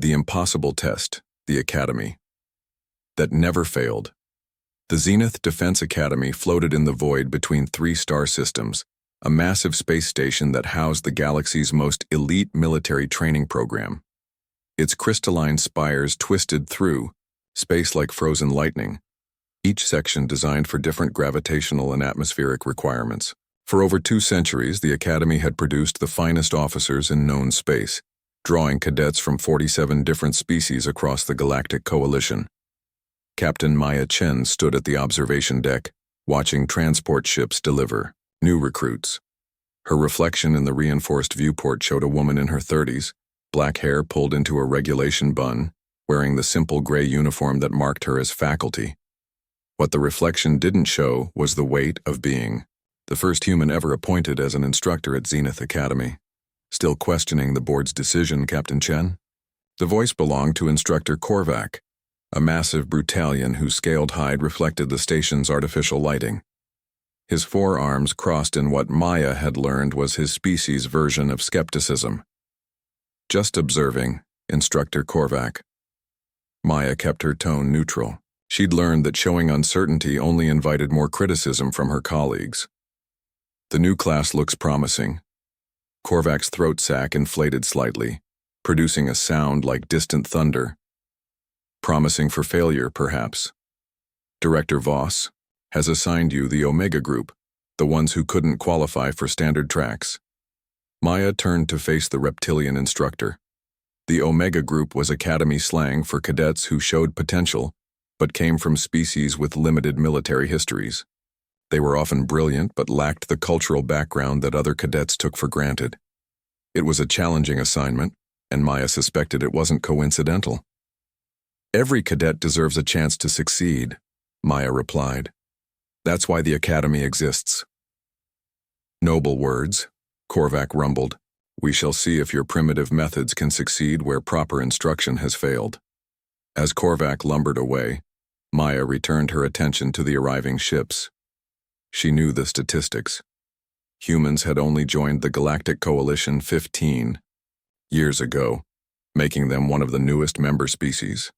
The impossible test, the Academy. That never failed. The Zenith Defense Academy floated in the void between three star systems, a massive space station that housed the galaxy's most elite military training program. Its crystalline spires twisted through space like frozen lightning, each section designed for different gravitational and atmospheric requirements. For over 2 centuries, the Academy had produced the finest officers in known space, drawing cadets from 47 different species across the Galactic Coalition. Captain Maya Chen stood at the observation deck, watching transport ships deliver new recruits. Her reflection in the reinforced viewport showed a woman in her 30s, black hair pulled into a regulation bun, wearing the simple gray uniform that marked her as faculty. What the reflection didn't show was the weight of being the first human ever appointed as an instructor at Zenith Academy. Still questioning the board's decision, Captain Chen? The voice belonged to Instructor Korvac, a massive Brutalian whose scaled hide reflected the station's artificial lighting. His forearms crossed in what Maya had learned was his species' version of skepticism. Just observing, Instructor Korvac. Maya kept her tone neutral. She'd learned that showing uncertainty only invited more criticism from her colleagues. The new class looks promising. Korvac's throat sac inflated slightly, producing a sound like distant thunder. Promising for failure, perhaps. Director Voss has assigned you the Omega Group, the ones who couldn't qualify for standard tracks. Maya turned to face the reptilian instructor. The Omega Group was academy slang for cadets who showed potential, but came from species with limited military histories. They were often brilliant but lacked the cultural background that other cadets took for granted. It was a challenging assignment, and Maya suspected it wasn't coincidental. Every cadet deserves a chance to succeed, Maya replied. That's why the Academy exists. Noble words, Korvac rumbled. We shall see if your primitive methods can succeed where proper instruction has failed. As Korvac lumbered away, Maya returned her attention to the arriving ships. She knew the statistics. Humans had only joined the Galactic Coalition 15 years ago, making them one of the newest member species.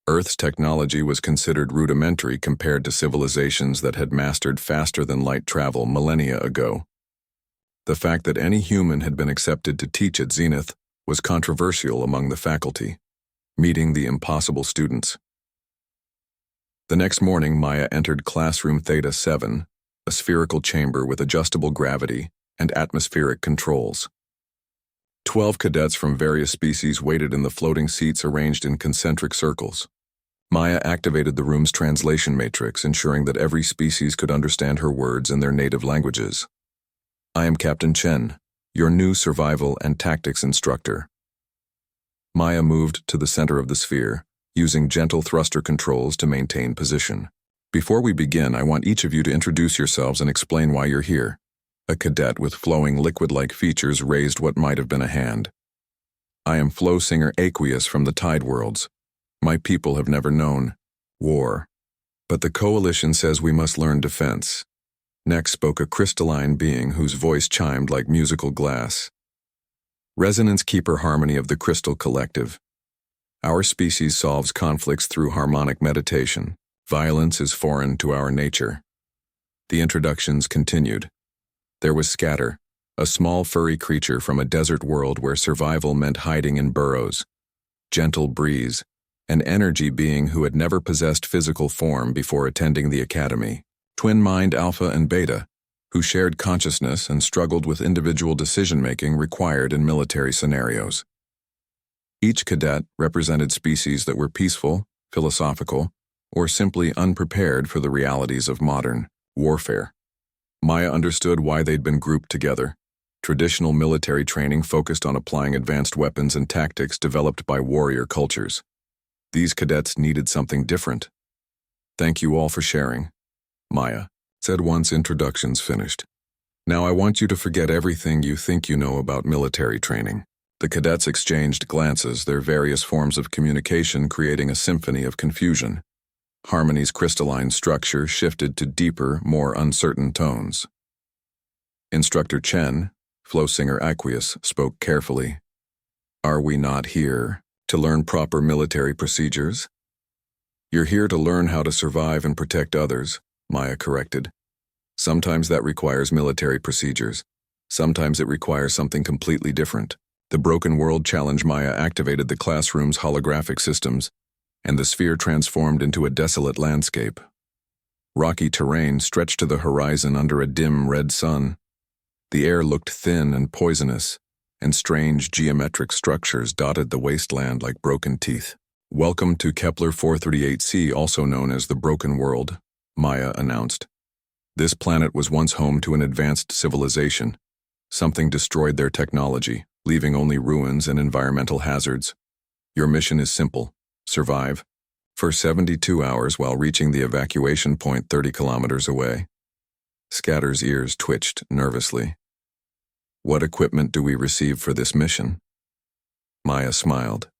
Earth's technology was considered rudimentary compared to civilizations that had mastered faster-than-light travel millennia ago. The fact that any human had been accepted to teach at Zenith was controversial among the faculty, meeting the impossible students. The next morning, Maya entered Classroom Theta 7, a spherical chamber with adjustable gravity and atmospheric controls. 12 cadets from various species waited in the floating seats arranged in concentric circles. Maya activated the room's translation matrix, ensuring that every species could understand her words in their native languages. I am Captain Chen, your new survival and tactics instructor. Maya moved to the center of the sphere, using gentle thruster controls to maintain position. Before we begin, I want each of you to introduce yourselves and explain why you're here. A cadet with flowing liquid-like features raised what might have been a hand. I am Flow Singer Aqueous from the Tide Worlds. My people have never known war. But the Coalition says we must learn defense. Next spoke a crystalline being whose voice chimed like musical glass. Resonance Keeper Harmony of the Crystal Collective. Our species solves conflicts through harmonic meditation. Violence is foreign to our nature. The introductions continued. There was Scatter, a small furry creature from a desert world where survival meant hiding in burrows. Gentle Breeze, an energy being who had never possessed physical form before attending the Academy. Twin Mind Alpha and Beta, who shared consciousness and struggled with individual decision-making required in military scenarios. Each cadet represented species that were peaceful, philosophical, or simply unprepared for the realities of modern warfare. Maya understood why they'd been grouped together. Traditional military training focused on applying advanced weapons and tactics developed by warrior cultures. These cadets needed something different. Thank you all for sharing, Maya said once introductions finished. Now I want you to forget everything you think you know about military training. The cadets exchanged glances, their various forms of communication creating a symphony of confusion. Harmony's crystalline structure shifted to deeper, more uncertain tones. Instructor Chen, Flow Singer Aqueous, spoke carefully. Are we not here To learn proper military procedures? You're here to learn how to survive and protect others, Maya corrected. Sometimes that requires military procedures. Sometimes it requires something completely different. The broken world challenge Maya activated the classroom's holographic systems, and the sphere transformed into a desolate landscape. Rocky terrain stretched to the horizon under a dim red sun. The air looked thin and poisonous, and strange geometric structures dotted the wasteland like broken teeth. "Welcome to Kepler 438c, also known as the Broken World," Maya announced. This planet was once home to an advanced civilization. Something destroyed their technology, leaving only ruins and environmental hazards. Your mission is simple: survive for 72 hours while reaching the evacuation point 30 kilometers away. Scatter's ears twitched nervously. "What equipment do we receive for this mission?" Maya smiled.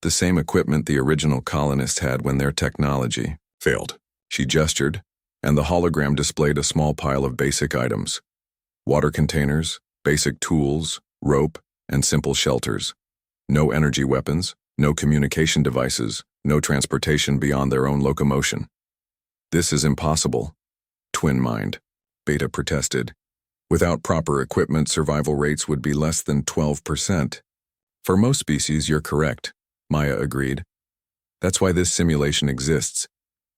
"The same equipment the original colonists had when their technology failed." She gestured, and the hologram displayed a small pile of basic items: water containers, basic tools, rope, and simple shelters. No energy weapons, no communication devices, no transportation beyond their own locomotion. "This is impossible," Twin Mind, Beta protested. "Without proper equipment, survival rates would be less than 12%. "For most species, you're correct," Maya agreed. "That's why this simulation exists.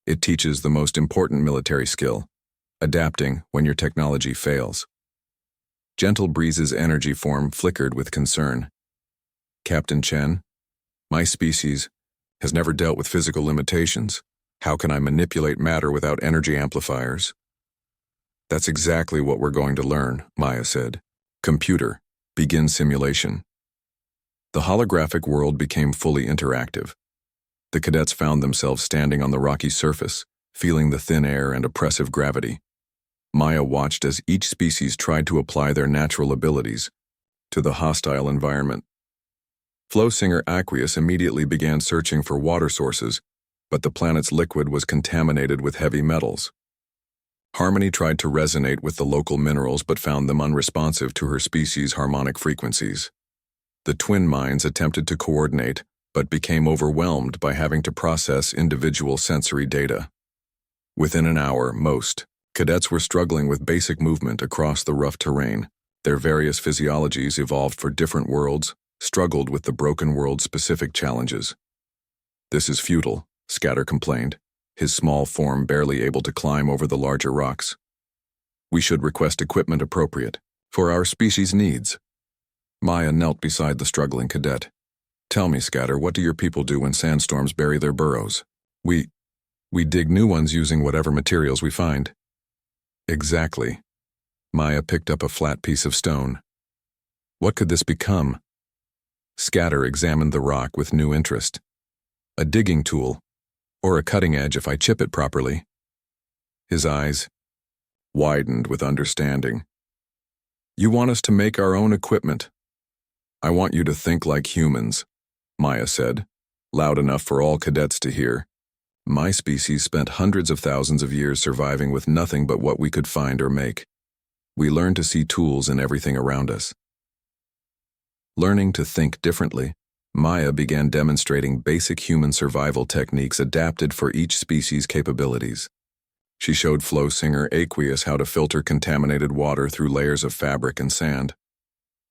It teaches the most important military skill: adapting when your technology fails." Gentle Breeze's energy form flickered with concern. "Captain Chen, my species has never dealt with physical limitations. How can I manipulate matter without energy amplifiers?" "That's exactly what we're going to learn," Maya said. "Computer, begin simulation." The holographic world became fully interactive. The cadets found themselves standing on the rocky surface, feeling the thin air and oppressive gravity. Maya watched as each species tried to apply their natural abilities to the hostile environment. Flowsinger Aqueous immediately began searching for water sources, but the planet's liquid was contaminated with heavy metals. Harmony tried to resonate with the local minerals but found them unresponsive to her species' harmonic frequencies. The twin minds attempted to coordinate, but became overwhelmed by having to process individual sensory data. Within an hour, most cadets were struggling with basic movement across the rough terrain. Their various physiologies evolved for different worlds, struggled with the broken world-specific challenges. "This is futile," Scatter complained, his small form barely able to climb over the larger rocks. "We should request equipment appropriate for our species' needs." Maya knelt beside the struggling cadet. "Tell me, Scatter, what do your people do when sandstorms bury their burrows?" We dig new ones using whatever materials we find." "Exactly." Maya picked up a flat piece of stone. "What could this become?" Scatter examined the rock with new interest. "A digging tool, or a cutting edge if I chip it properly." His eyes widened with understanding. "You want us to make our own equipment?" "I want you to think like humans," Maya said, loud enough for all cadets to hear. "My species spent hundreds of thousands of years surviving with nothing but what we could find or make. We learned to see tools in everything around us." Learning to think differently, Maya began demonstrating basic human survival techniques adapted for each species' capabilities. She showed Flowsinger Aqueous how to filter contaminated water through layers of fabric and sand.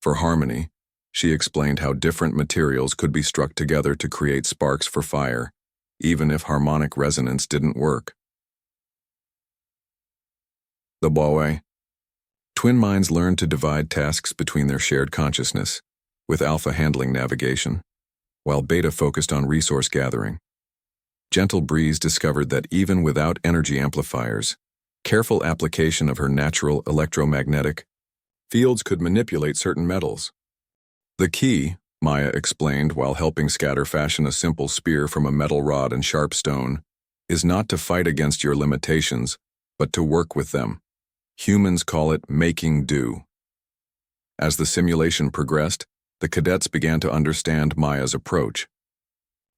For Harmony, she explained how different materials could be struck together to create sparks for fire, even if harmonic resonance didn't work. The Boe. Twin minds learned to divide tasks between their shared consciousness, with Alpha handling navigation, while Beta focused on resource gathering. Gentle Breeze discovered that even without energy amplifiers, careful application of her natural electromagnetic fields could manipulate certain metals. "The key," Maya explained while helping Scatter fashion a simple spear from a metal rod and sharp stone, "is not to fight against your limitations, but to work with them. Humans call it making do." As the simulation progressed, the cadets began to understand Maya's approach.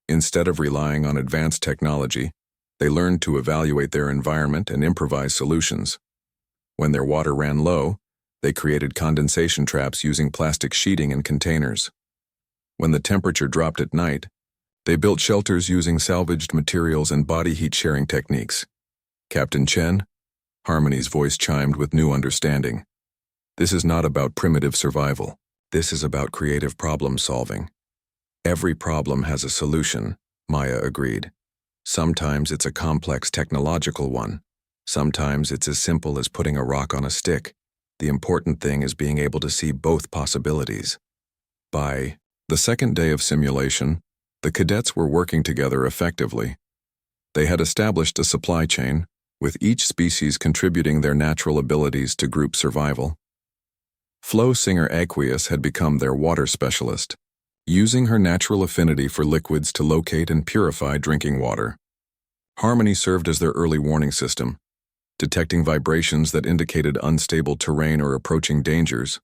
Instead of relying on advanced technology, they learned to evaluate their environment and improvise solutions. When their water ran low, they created condensation traps using plastic sheeting and containers. When the temperature dropped at night, they built shelters using salvaged materials and body heat sharing techniques. Captain Chen? Harmony's voice chimed with new understanding. This is not about primitive survival. This is about creative problem solving. Every problem has a solution, Maya agreed. Sometimes it's a complex technological one. Sometimes it's as simple as putting a rock on a stick. The important thing is being able to see both possibilities. By the second day of simulation, the cadets were working together effectively. They had established a supply chain, with each species contributing their natural abilities to group survival. Flo Singer Aqueous had become their water specialist, using her natural affinity for liquids to locate and purify drinking water. Harmony served as their early warning system, detecting vibrations that indicated unstable terrain or approaching dangers.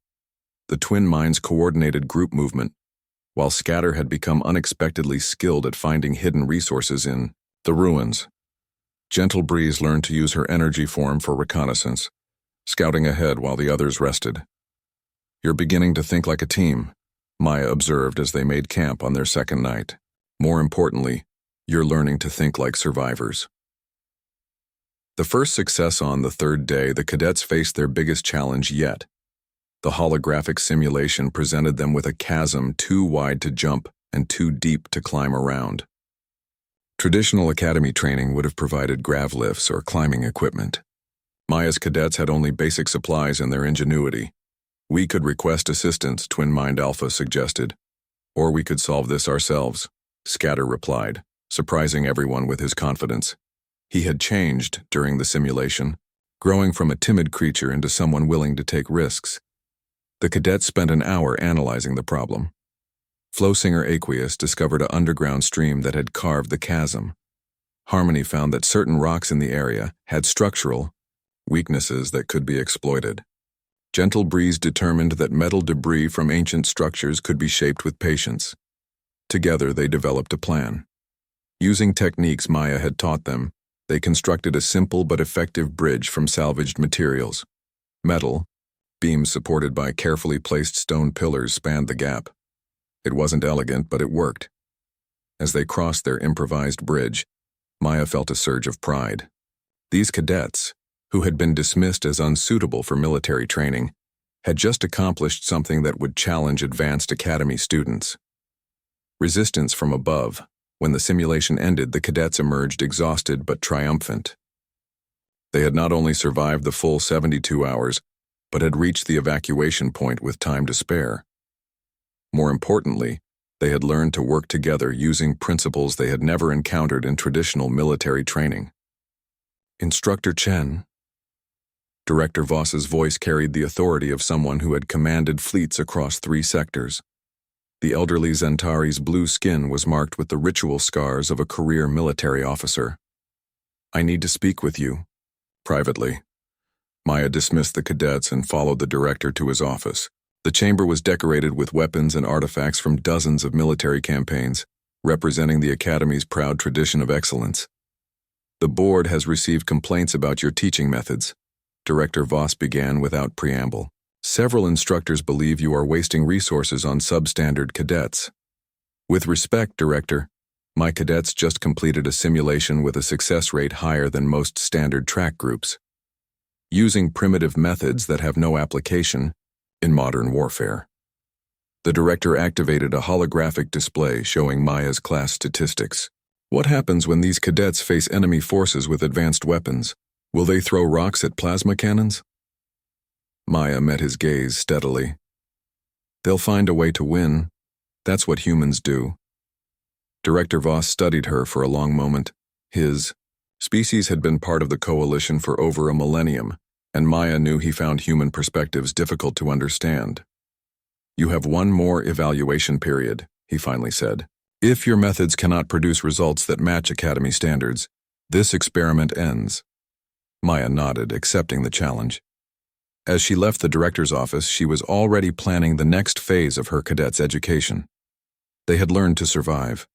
The twin minds coordinated group movement, while Scatter had become unexpectedly skilled at finding hidden resources in the ruins. Gentle Breeze learned to use her energy form for reconnaissance, scouting ahead while the others rested. "You're beginning to think like a team," Maya observed as they made camp on their second night. "More importantly, you're learning to think like survivors." The first success on the third day, the cadets faced their biggest challenge yet. The holographic simulation presented them with a chasm too wide to jump and too deep to climb around. Traditional academy training would have provided grav lifts or climbing equipment. Maya's cadets had only basic supplies and their ingenuity. "We could request assistance," Twin Mind Alpha suggested. "Or we could solve this ourselves," Scatter replied, surprising everyone with his confidence. He had changed during the simulation, growing from a timid creature into someone willing to take risks. The cadets spent an hour analyzing the problem. Flo Singer Aqueous discovered an underground stream that had carved the chasm. Harmony found that certain rocks in the area had structural weaknesses that could be exploited. Gentle Breeze determined that metal debris from ancient structures could be shaped with patience. Together, they developed a plan. Using techniques Maya had taught them, they constructed a simple but effective bridge from salvaged materials. Metal, beams supported by carefully placed stone pillars spanned the gap. It wasn't elegant, but it worked. As they crossed their improvised bridge, Maya felt a surge of pride. These cadets, who had been dismissed as unsuitable for military training, had just accomplished something that would challenge advanced academy students. Resistance from above. When the simulation ended, the cadets emerged exhausted but triumphant. They had not only survived the full 72 hours, but had reached the evacuation point with time to spare. More importantly, they had learned to work together using principles they had never encountered in traditional military training. "Instructor Chen." Director Voss's voice carried the authority of someone who had commanded fleets across 3 sectors. The elderly Zentari's blue skin was marked with the ritual scars of a career military officer. "I need to speak with you, privately." Maya dismissed the cadets and followed the director to his office. The chamber was decorated with weapons and artifacts from dozens of military campaigns, representing the Academy's proud tradition of excellence. "The board has received complaints about your teaching methods," Director Voss began without preamble. "Several instructors believe you are wasting resources on substandard cadets." "With respect, Director, my cadets just completed a simulation with a success rate higher than most standard track groups, using primitive methods that have no application in modern warfare." The director activated a holographic display showing Maya's class statistics. "What happens when these cadets face enemy forces with advanced weapons? Will they throw rocks at plasma cannons?" Maya met his gaze steadily. "They'll find a way to win. That's what humans do." Director Voss studied her for a long moment. His species had been part of the coalition for over a millennium, and Maya knew he found human perspectives difficult to understand. "You have one more evaluation period," he finally said. "If your methods cannot produce results that match Academy standards, this experiment ends." Maya nodded, accepting the challenge. As she left the director's office, she was already planning the next phase of her cadets' education. They had learned to survive.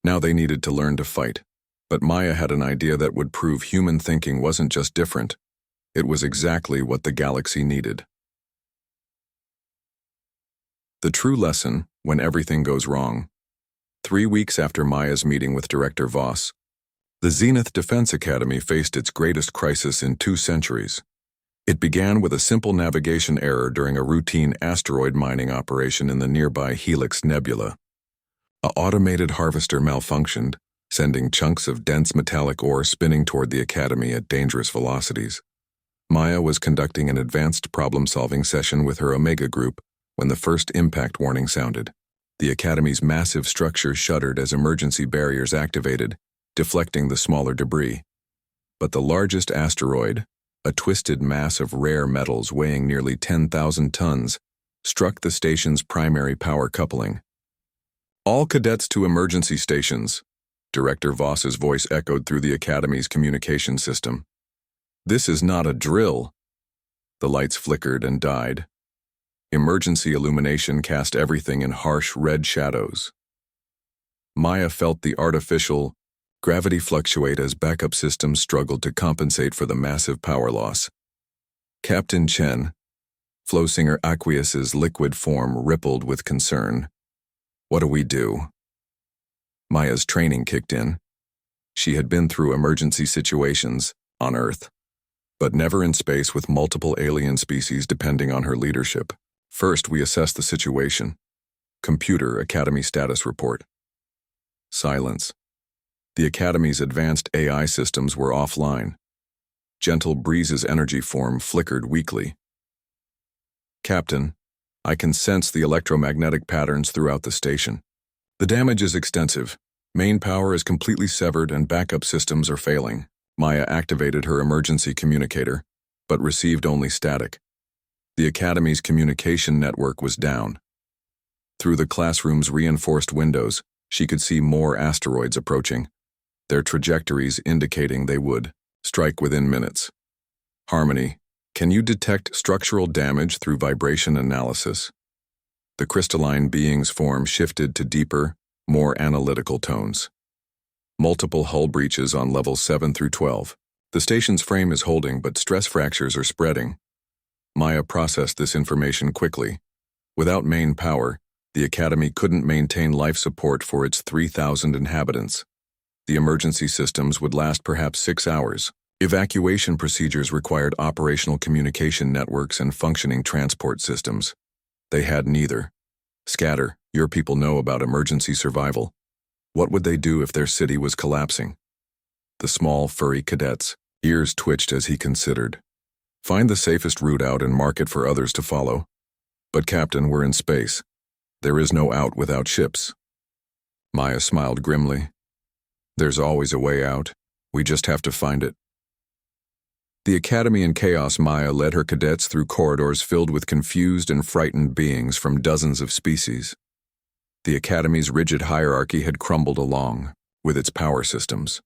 Now they needed to learn to fight. But Maya had an idea that would prove human thinking wasn't just different. It was exactly what the galaxy needed. The true lesson when everything goes wrong. 3 weeks after Maya's meeting with Director Voss, the Zenith Defense Academy faced its greatest crisis in 2 centuries. It began with a simple navigation error during a routine asteroid mining operation in the nearby Helix Nebula. An automated harvester malfunctioned, sending chunks of dense metallic ore spinning toward the Academy at dangerous velocities. Maya was conducting an advanced problem-solving session with her Omega group when the first impact warning sounded. The Academy's massive structure shuddered as emergency barriers activated, deflecting the smaller debris. But the largest asteroid, a twisted mass of rare metals weighing nearly 10,000 tons, struck the station's primary power coupling. "All cadets to emergency stations," Director Voss's voice echoed through the Academy's communication system. "This is not a drill." The lights flickered and died. Emergency illumination cast everything in harsh red shadows. Maya felt the artificial gravity fluctuate as backup systems struggled to compensate for the massive power loss. Captain Chen, Flowsinger Aqueous's liquid form rippled with concern. "What do we do?" Maya's training kicked in. She had been through emergency situations on Earth, but never in space with multiple alien species depending on her leadership. "First, we assess the situation. Computer Academy status report." Silence. The Academy's advanced AI systems were offline. Gentle Breeze's energy form flickered weakly. "Captain, I can sense the electromagnetic patterns throughout the station. The damage is extensive. Main power is completely severed and backup systems are failing." Maya activated her emergency communicator, but received only static. The Academy's communication network was down. Through the classroom's reinforced windows, she could see more asteroids approaching, their trajectories indicating they would strike within minutes. "Harmony, can you detect structural damage through vibration analysis?" The crystalline being's form shifted to deeper, more analytical tones. "Multiple hull breaches on levels 7 through 12. The station's frame is holding, but stress fractures are spreading." Maya processed this information quickly. Without main power, the Academy couldn't maintain life support for its 3,000 inhabitants. The emergency systems would last perhaps 6 hours. Evacuation procedures required operational communication networks and functioning transport systems. They had neither. "Scatter, your people know about emergency survival. What would they do if their city was collapsing?" The small, furry cadet's ears twitched as he considered. "Find the safest route out and mark it for others to follow." "But Captain, we're in space. There is no out without ships." Maya smiled grimly. "There's always a way out. We just have to find it." The Academy in chaos, Maya led her cadets through corridors filled with confused and frightened beings from dozens of species. The Academy's rigid hierarchy had crumbled along with its power systems.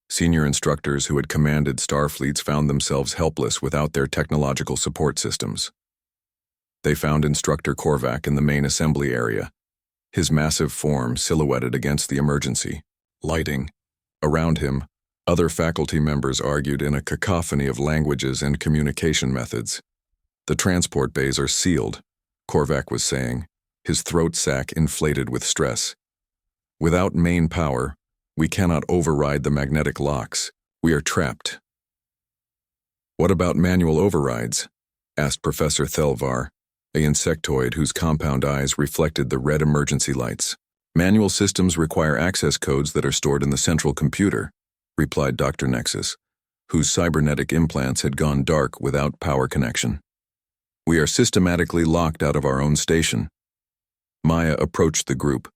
Senior instructors who had commanded starfleets found themselves helpless without their technological support systems. They found Instructor Korvac in the main assembly area, his massive form silhouetted against the emergency lighting. Around him, other faculty members argued in a cacophony of languages and communication methods. "The transport bays are sealed," Korvac was saying, his throat sac inflated with stress. "Without main power, we cannot override the magnetic locks. We are trapped." "What about manual overrides?" asked Professor Thelvar, an insectoid whose compound eyes reflected the red emergency lights. "Manual systems require access codes that are stored in the central computer," replied Dr. Nexus, whose cybernetic implants had gone dark without power connection. "We are systematically locked out of our own station." Maya approached the group.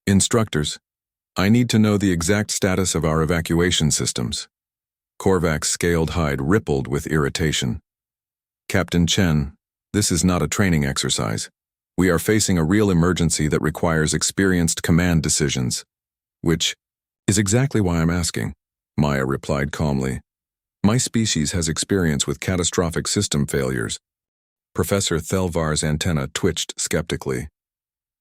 "Instructors, I need to know the exact status of our evacuation systems." Korvac's scaled hide rippled with irritation. "Captain Chen, this is not a training exercise. We are facing a real emergency that requires experienced command decisions." "Which is exactly why I'm asking," Maya replied calmly. "My species has experience with catastrophic system failures." Professor Thelvar's antenna twitched skeptically.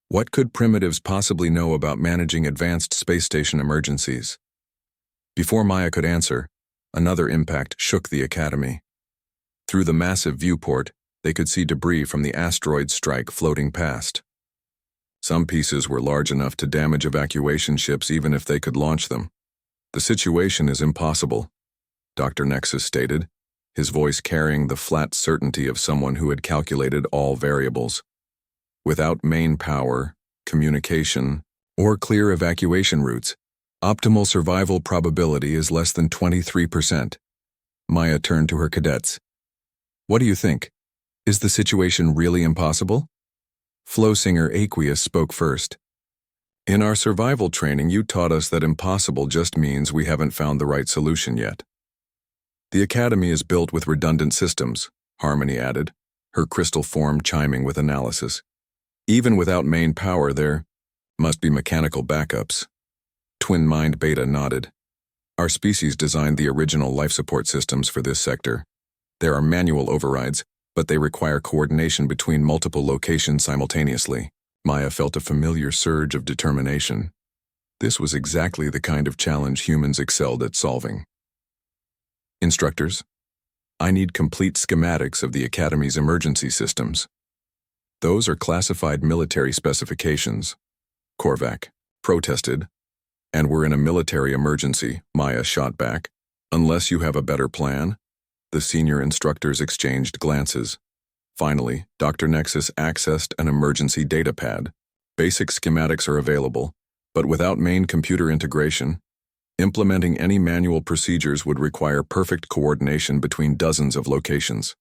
What could primitives possibly know about managing advanced space station emergencies? Before Maya could answer, another impact shook the Academy. Through the massive viewport, they could see debris from the asteroid strike floating past. Some pieces were large enough to damage evacuation ships even if they could launch them. "The situation is impossible," Dr. Nexus stated, his voice carrying the flat certainty of someone who had calculated all variables. "Without main power, communication, or clear evacuation routes, optimal survival probability is less than 23%. Maya turned to her cadets. "What do you think? Is the situation really impossible?" Flow singer Aqueous spoke first. "In our survival training, you taught us that impossible just means we haven't found the right solution yet." "The Academy is built with redundant systems," Harmony added, her crystal form chiming with analysis. "Even without main power, there must be mechanical backups." Twin Mind Beta nodded. "Our species designed the original life support systems for this sector. There are manual overrides, but they require coordination between multiple locations simultaneously." Maya felt a familiar surge of determination. This was exactly the kind of challenge humans excelled at solving. "Instructors, I need complete schematics of the Academy's emergency systems." "Those are classified military specifications," Korvac protested. "And we're in a military emergency," Maya shot back. "Unless you have a better plan?" The senior instructors exchanged glances. Finally, Dr. Nexus accessed an emergency datapad. "Basic schematics are available, but without main computer integration, implementing any manual procedures would require perfect coordination between dozens of locations."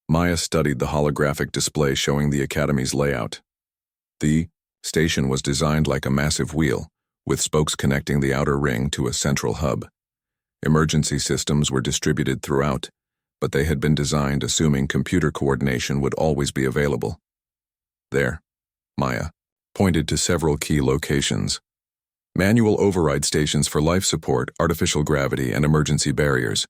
Maya studied the holographic display showing the Academy's layout. The station was designed like a massive wheel, with spokes connecting the outer ring to a central hub. Emergency systems were distributed throughout, but they had been designed assuming computer coordination would always be available. "There," Maya pointed to several key locations. "Manual override stations for life support, artificial gravity, and emergency barriers.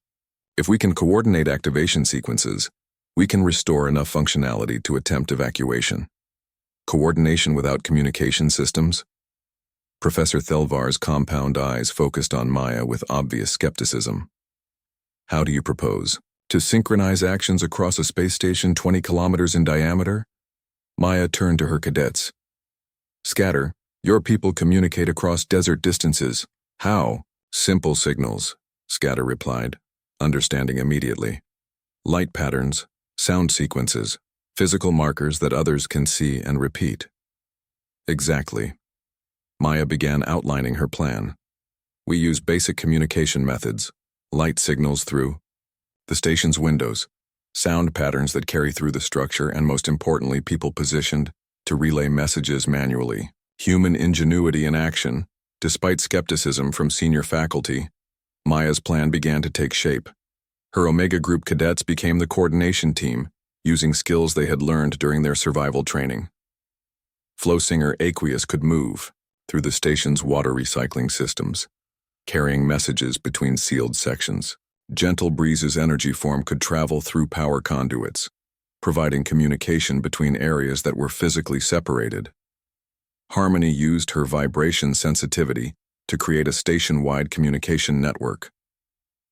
If we can coordinate activation sequences, we can restore enough functionality to attempt evacuation." "Coordination without communication systems?" Professor Thelvar's compound eyes focused on Maya with obvious skepticism. "How do you propose? To synchronize actions across a space station 20 kilometers in diameter?" Maya turned to her cadets. "Scatter, your people communicate across desert distances. How?" "Simple signals," Scatter replied, understanding immediately. "Light patterns, sound sequences, physical markers that others can see and repeat." "Exactly." Maya began outlining her plan. "We use basic communication methods, light signals through the station's windows, sound patterns that carry through the structure, and most importantly, people positioned to relay messages manually. Human ingenuity in action. Despite skepticism from senior faculty, Maya's plan began to take shape. Her Omega Group cadets became the coordination team, using skills they had learned during their survival training. Flow singer Aqueous could move through the station's water recycling systems, carrying messages between sealed sections. Gentle Breeze's energy form could travel through power conduits, providing communication between areas that were physically separated. Harmony used her vibration sensitivity to create a station-wide communication network.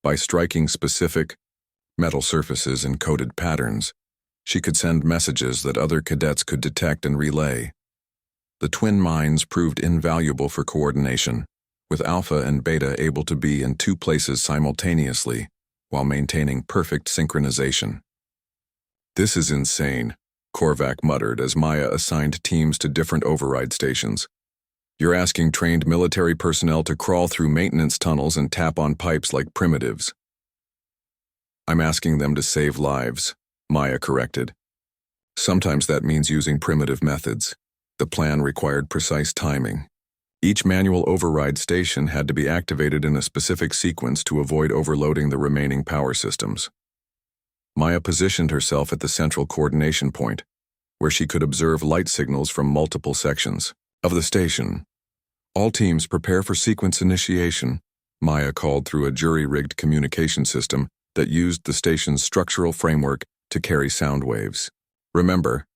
By striking specific, metal surfaces in coded patterns, she could send messages that other cadets could detect and relay. The twin minds proved invaluable for coordination, with Alpha and Beta able to be in two places simultaneously while maintaining perfect synchronization. "This is insane," Korvac muttered as Maya assigned teams to different override stations. "You're asking trained military personnel to crawl through maintenance tunnels and tap on pipes like primitives." "I'm asking them to save lives," Maya corrected. "Sometimes that means using primitive methods." The plan required precise timing. Each manual override station had to be activated in a specific sequence to avoid overloading the remaining power systems. Maya positioned herself at the central coordination point, where she could observe light signals from multiple sections of the station. "All teams prepare for sequence initiation," Maya called through a jury-rigged communication system that used the station's structural framework to carry sound waves. "Remember,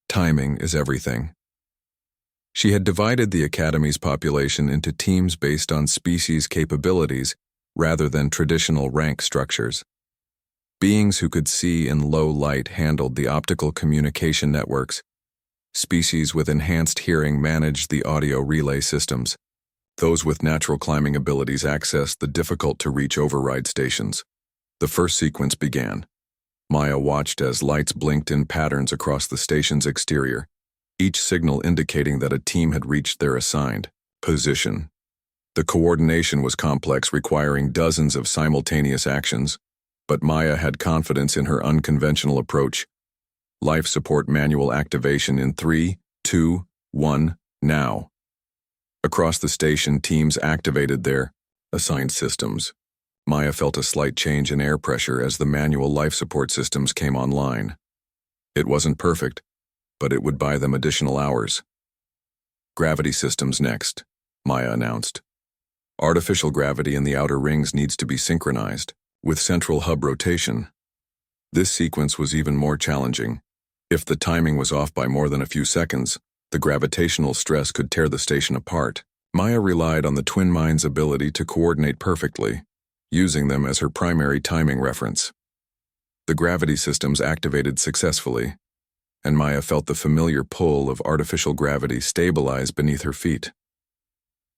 timing is everything." She had divided the Academy's population into teams based on species capabilities rather than traditional rank structures. Beings who could see in low light handled the optical communication networks, Species with enhanced hearing managed the audio relay systems. Those with natural climbing abilities accessed the difficult-to-reach override stations. The first sequence began. Maya watched as lights blinked in patterns across the station's exterior, each signal indicating that a team had reached their assigned position. The coordination was complex, requiring dozens of simultaneous actions, but Maya had confidence in her unconventional approach. Life support manual activation in 3, 2, 1, now. Across the station, teams activated their assigned systems. Maya felt a slight change in air pressure as the manual life support systems came online. It wasn't perfect, but it would buy them additional hours. Gravity systems next, Maya announced. Artificial gravity in the outer rings needs to be synchronized, with central hub rotation. This sequence was even more challenging. If the timing was off by more than a few seconds, the gravitational stress could tear the station apart. Maya relied on the twin minds' ability to coordinate perfectly, using them as her primary timing reference. The gravity systems activated successfully, and Maya felt the familiar pull of artificial gravity stabilize beneath her feet.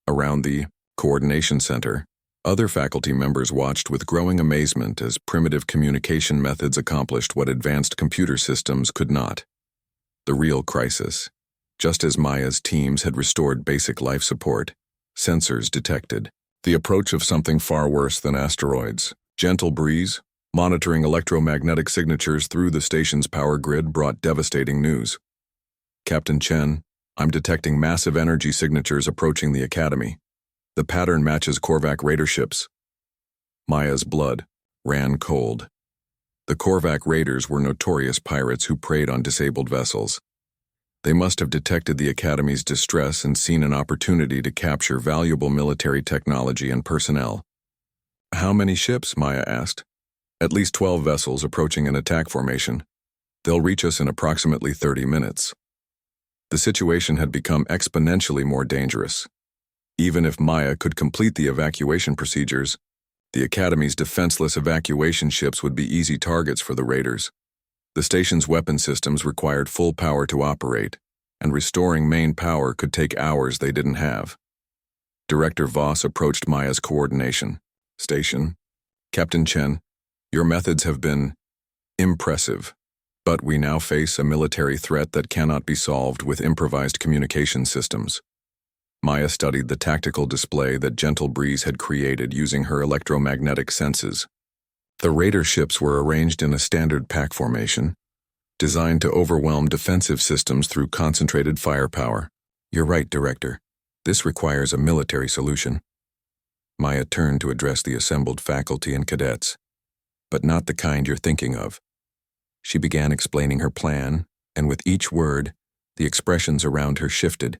Around the coordination center, other faculty members watched with growing amazement as primitive communication methods accomplished what advanced computer systems could not. The real crisis. Just as Maya's teams had restored basic life support, sensors detected the approach of something far worse than asteroids. Gentle breeze, monitoring electromagnetic signatures through the station's power grid brought devastating news. Captain Chen, I'm detecting massive energy signatures approaching the Academy. The pattern matches Korvac raider ships. Maya's blood ran cold. The Korvac raiders were notorious pirates who preyed on disabled vessels. They must have detected the Academy's distress and seen an opportunity to capture valuable military technology and personnel. How many ships? Maya asked. At least 12 vessels approaching an attack formation. They'll reach us in approximately 30 minutes. The situation had become exponentially more dangerous. Even if Maya could complete the evacuation procedures, the Academy's defenseless evacuation ships would be easy targets for the raiders. The station's weapon systems required full power to operate, and restoring main power could take hours they didn't have. Director Voss approached Maya's coordination station. Captain Chen, your methods have been impressive, but we now face a military threat that cannot be solved with improvised communication systems. Maya studied the tactical display that Gentle Breeze had created using her electromagnetic senses. The raider ships were arranged in a standard pack formation, designed to overwhelm defensive systems through concentrated firepower. You're right, Director. This requires a military solution. Maya turned to address the assembled faculty and cadets, but not the kind you're thinking of. She began explaining her plan, and with each word, the expressions around her shifted,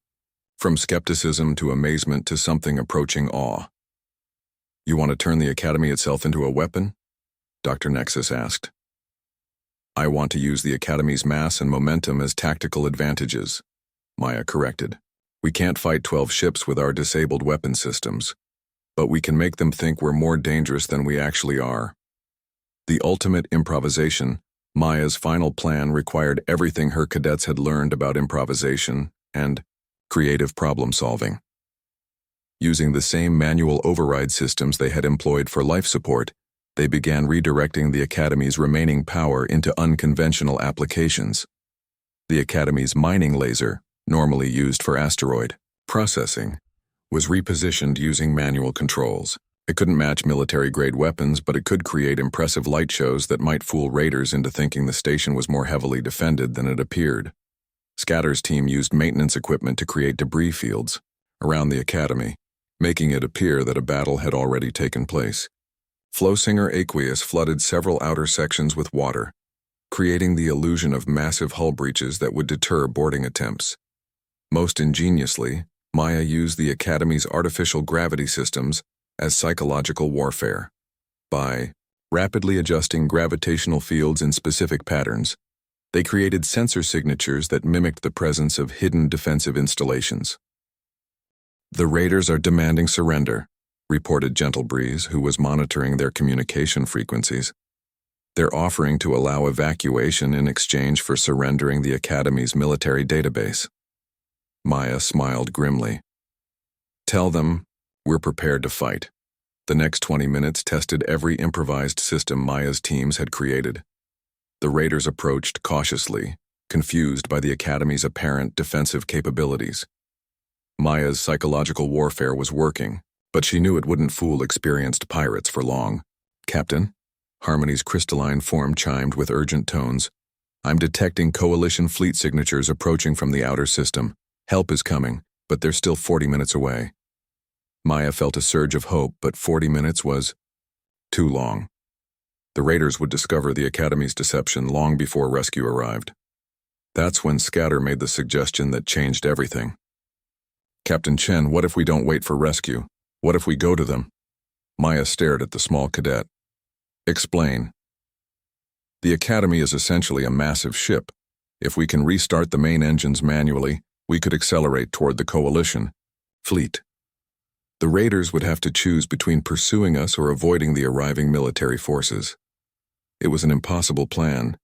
from skepticism to amazement to something approaching awe. You want to turn the Academy itself into a weapon? Dr. Nexus asked. I want to use the Academy's mass and momentum as tactical advantages, Maya corrected. We can't fight 12 ships with our disabled weapon systems, but we can make them think we're more dangerous than we actually are. The ultimate improvisation, Maya's final plan required everything her cadets had learned about improvisation and creative problem-solving. Using the same manual override systems they had employed for life support, they began redirecting the Academy's remaining power into unconventional applications. The Academy's mining laser, normally used for asteroid processing, was repositioned using manual controls. It couldn't match military-grade weapons, but it could create impressive light shows that might fool raiders into thinking the station was more heavily defended than it appeared. Scatter's team used maintenance equipment to create debris fields around the Academy, making it appear that a battle had already taken place. Flowsinger Aqueous flooded several outer sections with water, creating the illusion of massive hull breaches that would deter boarding attempts. Most ingeniously, Maya used the Academy's artificial gravity systems as psychological warfare. By rapidly adjusting gravitational fields in specific patterns, they created sensor signatures that mimicked the presence of hidden defensive installations. The raiders are demanding surrender, reported Gentle Breeze, who was monitoring their communication frequencies. They're offering to allow evacuation in exchange for surrendering the Academy's military database. Maya smiled grimly. Tell them, we're prepared to fight. The next 20 minutes tested every improvised system Maya's teams had created. The raiders approached cautiously, confused by the Academy's apparent defensive capabilities. Maya's psychological warfare was working, but she knew it wouldn't fool experienced pirates for long. Captain? Harmony's crystalline form chimed with urgent tones. I'm detecting Coalition fleet signatures approaching from the outer system. Help is coming, but they're still 40 minutes away. Maya felt a surge of hope, but 40 minutes was too long. The raiders would discover the Academy's deception long before rescue arrived. That's when Scatter made the suggestion that changed everything. Captain Chen, what if we don't wait for rescue? What if we go to them? Maya stared at the small cadet. Explain. The Academy is essentially a massive ship. If we can restart the main engines manually, we could accelerate toward the Coalition fleet. The raiders would have to choose between pursuing us or avoiding the arriving military forces. It was an impossible plan.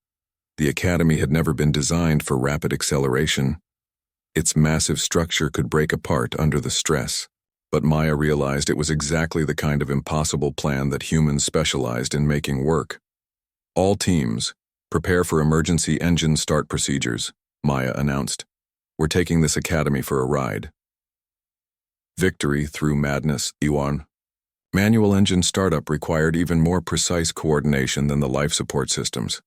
The Academy had never been designed for rapid acceleration. Its massive structure could break apart under the stress. But Maya realized it was exactly the kind of impossible plan that humans specialized in making work. All teams, prepare for emergency engine start procedures, Maya announced. We're taking this Academy for a ride. Victory through madness, Iwan. Manual engine startup required even more precise coordination than the life support systems.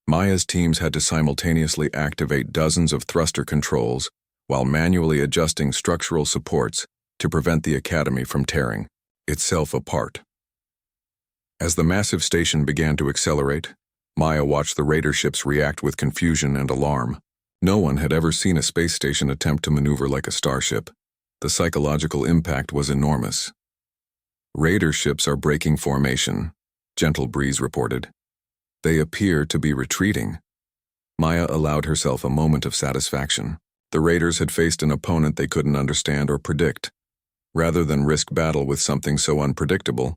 Maya's teams had to simultaneously activate dozens of thruster controls while manually adjusting structural supports to prevent the Academy from tearing itself apart. As the massive station began to accelerate, Maya watched the raider ships react with confusion and alarm. No one had ever seen a space station attempt to maneuver like a starship. The psychological impact was enormous. Raider ships are breaking formation, Gentle Breeze reported. They appear to be retreating. Maya allowed herself a moment of satisfaction. The raiders had faced an opponent they couldn't understand or predict. Rather than risk battle with something so unpredictable,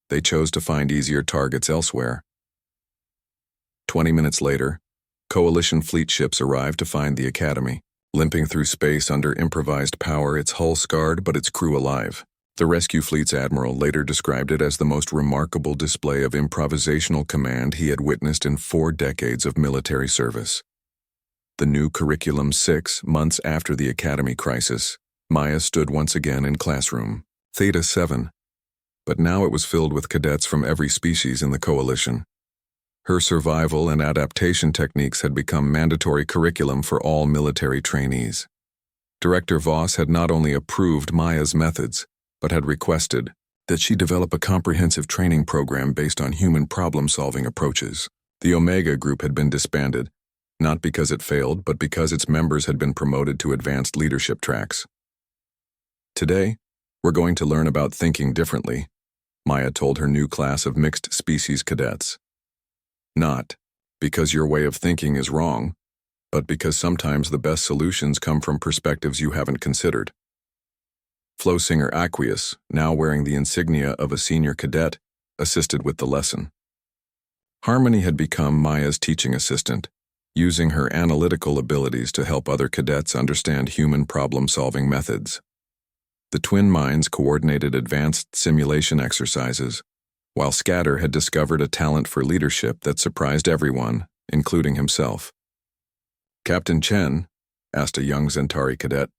they chose to find easier targets elsewhere. 20 minutes later, Coalition fleet ships arrived to find the Academy, limping through space under improvised power, its hull scarred but its crew alive. The rescue fleet's admiral later described it as the most remarkable display of improvisational command he had witnessed in 4 decades of military service. The new curriculum 6 months after the Academy crisis, Maya stood once again in classroom, Theta 7. But now it was filled with cadets from every species in the Coalition. Her survival and adaptation techniques had become mandatory curriculum for all military trainees. Director Voss had not only approved Maya's methods, but had requested that she develop a comprehensive training program based on human problem-solving approaches. The Omega Group had been disbanded, not because it failed, but because its members had been promoted to advanced leadership tracks. Today, we're going to learn about thinking differently, Maya told her new class of mixed-species cadets. Not because your way of thinking is wrong, but because sometimes the best solutions come from perspectives you haven't considered. Flow Singer Aqueous, now wearing the insignia of a senior cadet, assisted with the lesson. Harmony had become Maya's teaching assistant, using her analytical abilities to help other cadets understand human problem-solving methods. The twin minds coordinated advanced simulation exercises, while Scatter had discovered a talent for leadership that surprised everyone, including himself. Captain Chen, asked a young Zentari cadet,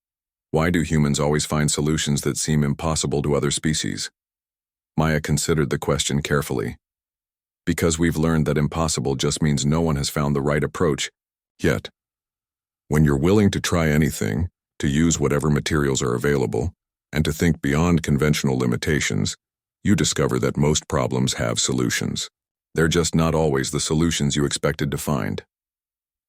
why do humans always find solutions that seem impossible to other species? Maya considered the question carefully. Because we've learned that impossible just means no one has found the right approach yet. When you're willing to try anything, to use whatever materials are available, and to think beyond conventional limitations, you discover that most problems have solutions. They're just not always the solutions you expected to find.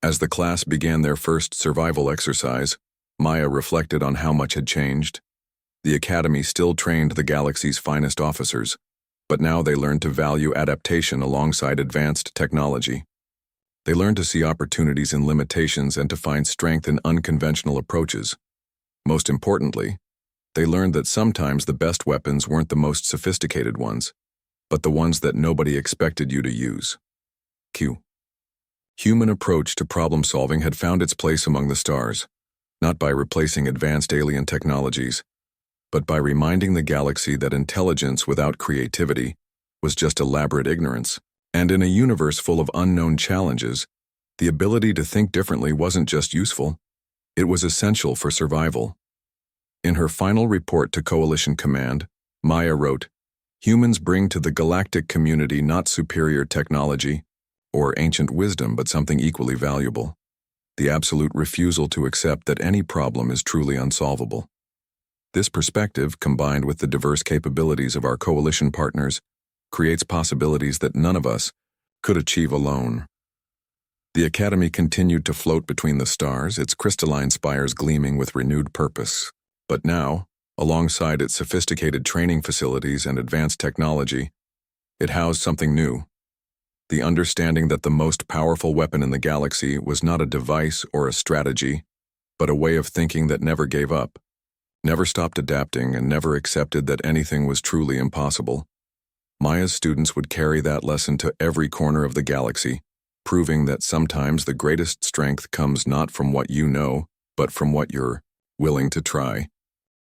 As the class began their first survival exercise, Maya reflected on how much had changed. The Academy still trained the galaxy's finest officers, but now they learned to value adaptation alongside advanced technology. They learned to see opportunities in limitations and to find strength in unconventional approaches. Most importantly, they learned that sometimes the best weapons weren't the most sophisticated ones, but the ones that nobody expected you to use. Q. Human approach to problem-solving had found its place among the stars, not by replacing advanced alien technologies, but by reminding the galaxy that intelligence without creativity was just elaborate ignorance. And in a universe full of unknown challenges, the ability to think differently wasn't just useful, it was essential for survival. In her final report to Coalition Command, Maya wrote, "Humans bring to the galactic community not superior technology or ancient wisdom, but something equally valuable: the absolute refusal to accept that any problem is truly unsolvable." This perspective, combined with the diverse capabilities of our coalition partners, creates possibilities that none of us could achieve alone. The Academy continued to float between the stars, its crystalline spires gleaming with renewed purpose. But now, alongside its sophisticated training facilities and advanced technology, it housed something new: the understanding that the most powerful weapon in the galaxy was not a device or a strategy, but a way of thinking that never gave up, never stopped adapting, and never accepted that anything was truly impossible. Maya's students would carry that lesson to every corner of the galaxy, proving that sometimes the greatest strength comes not from what you know, but from what you're willing to try.